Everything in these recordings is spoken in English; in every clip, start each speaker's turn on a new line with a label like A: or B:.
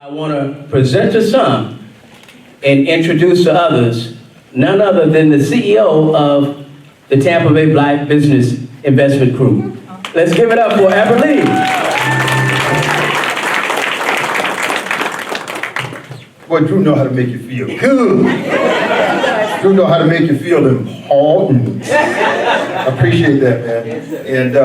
A: I want to present to some and introduce to others none other than the CEO of the Tampa Bay Black Business Investment Group. Let's give it up for Aberlee.
B: Boy, Drew know how to make you feel good. Drew know how to make you feel important. I appreciate that, man. And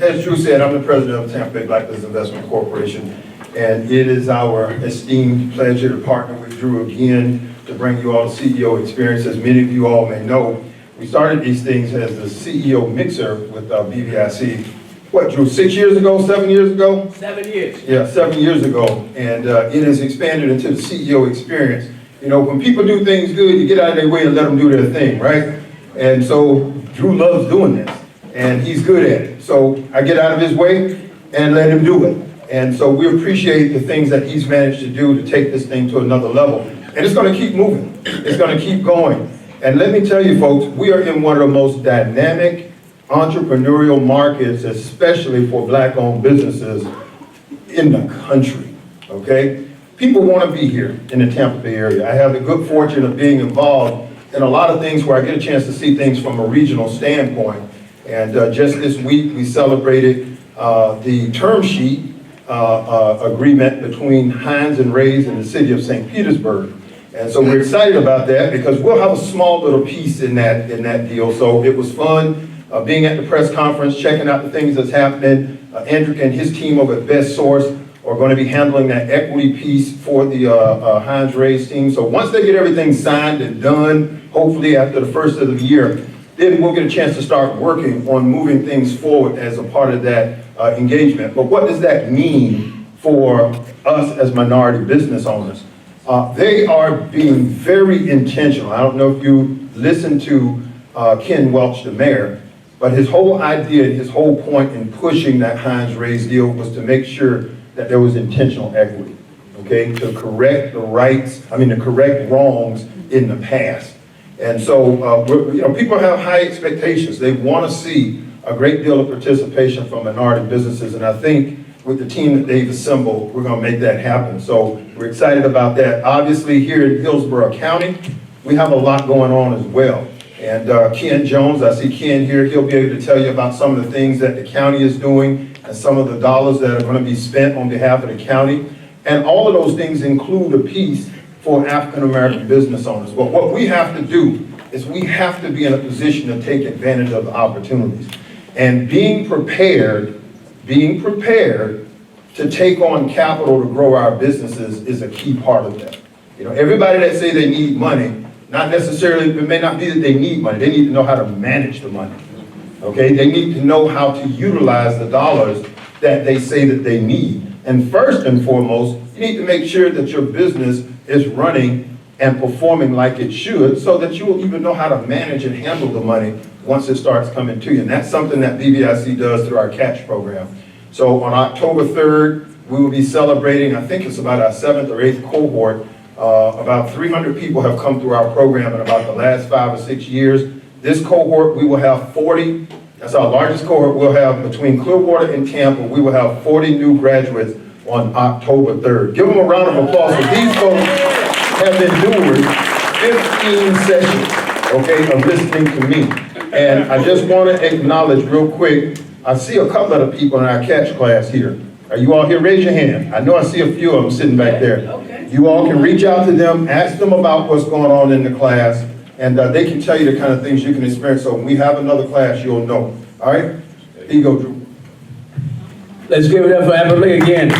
B: as Drew said, I'm the president of Tampa Bay Black Business Investment Corporation. And it is our esteemed pleasure to partner with Drew again to bring you all the CEO experience. As many of you all may know, we started these things as the CEO mixer with BBIC. What, Drew, 6 years ago, 7 years ago?
A: 7 years.
B: Yeah, 7 years ago. And it has expanded into the CEO experience. You know, when people do things good, you get out of their way and let them do their thing, right? And so Drew loves doing this, and he's good at it. So I get out of his way and let him do it. And so we appreciate the things that he's managed to do to take this thing to another level. And it's going to keep moving. It's going to keep going. And let me tell you, folks, we are in one of the most dynamic entrepreneurial markets, especially for Black-owned businesses in the country, okay? People want to be here in the Tampa Bay area. I have the good fortune of being involved in a lot of things where I get a chance to see things from a regional standpoint. And just this week, we celebrated the term sheet agreement between Hines and Ray's and the city of St. Petersburg. And so we're excited about that because we'll have a small little piece in that deal. So it was fun being at the press conference, checking out the things that's happening. Andrew and his team over at Best Source are going to be handling that equity piece for the Hines Ray's team. So once they get everything signed and done, hopefully after the first of the year, then we'll get a chance to start working on moving things forward as a part of that engagement. But what does that mean for us as minority business owners? They are being very intentional. I don't know if you listened to Ken Welch, the mayor, but his whole idea, his whole point in pushing that Hines Ray's deal was to make sure that there was intentional equity, okay, to correct the correct wrongs in the past. And so, people have high expectations. They want to see a great deal of participation from minority businesses, and I think with the team that they've assembled, we're going to make that happen. So we're excited about that. Obviously, here in Hillsborough County, we have a lot going on as well. And Ken Jones, I see Ken here, he'll be able to tell you about some of the things that the county is doing and some of the dollars that are going to be spent on behalf of the county. And all of those things include a piece for African-American business owners. But what we have to do is we have to be in a position to take advantage of the opportunities. And being prepared to take on capital to grow our businesses is a key part of that. You know, everybody that say they need money, not necessarily, it may not be that they need money, they need to know how to manage the money, okay? They need to know how to utilize the dollars that they say that they need. And first and foremost, you need to make sure that your business is running and performing like it should so that you will even know how to manage and handle the money once it starts coming to you. And that's something that BBIC does through our Catch program. So on October 3rd, we will be celebrating, I think it's about our 7th or 8th cohort. About 300 people have come through our program in about the last 5 or 6 years. This cohort, we will have 40. That's our largest cohort. We'll have between Clearwater and Tampa, we will have 40 new graduates on October 3rd. Give them a round of applause. So these folks have endured 15 sessions, okay, of listening to me. And I just want to acknowledge real quick, I see a couple of the people in our Catch class here. Are you all here? Raise your hand. I know I see a few of them sitting back there. Okay. You all can reach out to them, ask them about what's going on in the class, and they can tell you the kind of things you can experience. So when we have another class, you'll know. All right? Here you go, Drew.
A: Let's give it up for Aberlee again.